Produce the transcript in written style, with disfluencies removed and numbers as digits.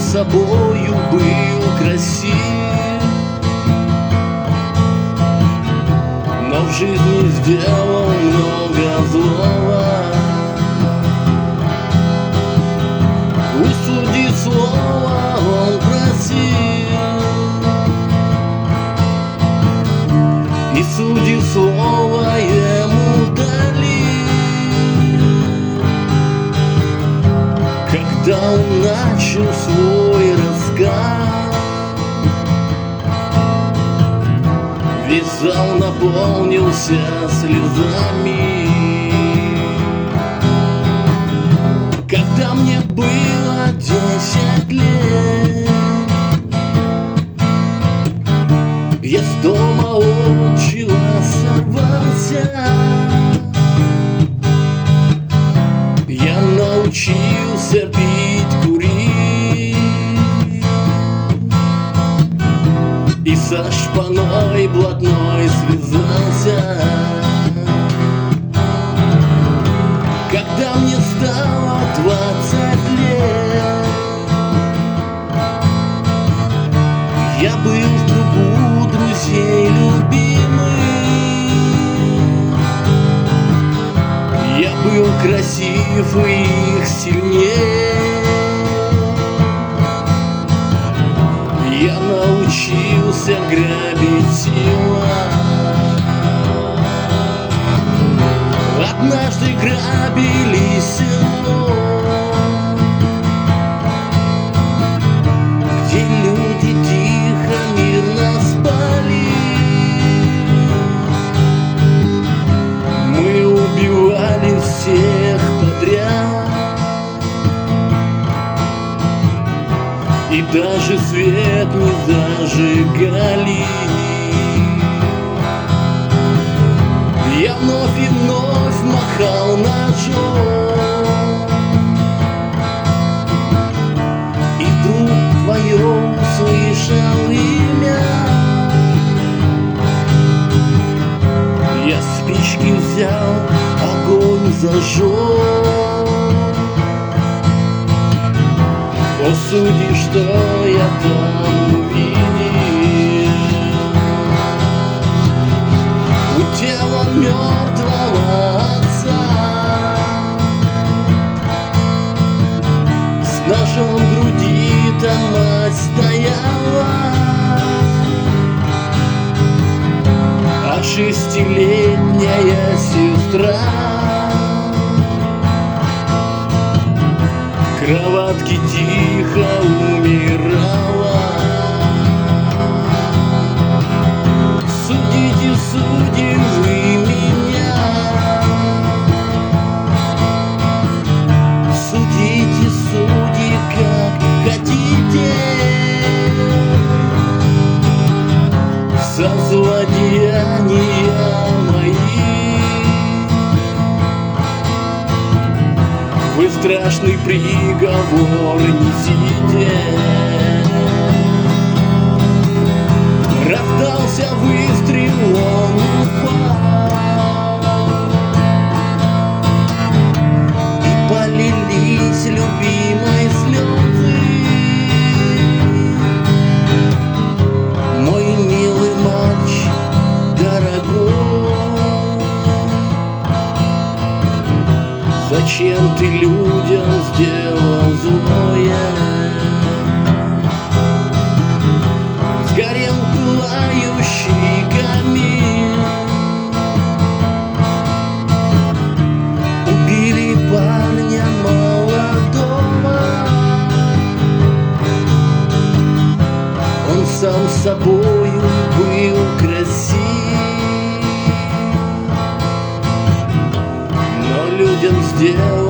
собою был красив, но в жизни сделал много злого. У судьи слова он просил, и судьи слова ему дали. Когда он начал свой рассказ, весь зал наполнился слезами. Когда мне было 10 лет, я с дома отчего сорвался. Я научился пить, курить и со шпаной блатной связался. Когда мне стало 20 лет, я был в кругу друзей любимых. Я был красив и их сильнее. Я научился грабить силой. Однажды грабили село, где люди тихо, мирно спали. Мы убивали всех подряд, и даже свет не зажигали. Я вновь и вновь махал ножом, и вдруг твое услышал имя. Я спички взял, огонь зажег. О, судьи, что я там увидел? У тела мертвого отца с ножом в груди там мать стояла, а 6-летняя сестра в кроватке тихо умирала. Судите, судьи, вы меня, судите, судьи, как хотите, за злодеяния мои. Вы страшный приговор несите. Раздался выстрел, он упал, и полились любимой слезы. Мой милый мальчик дорогой, зачем ты людям сделал злое? Сгорел пылающий камин, убили парня молодого. Он сам собою был красив, но людям сделал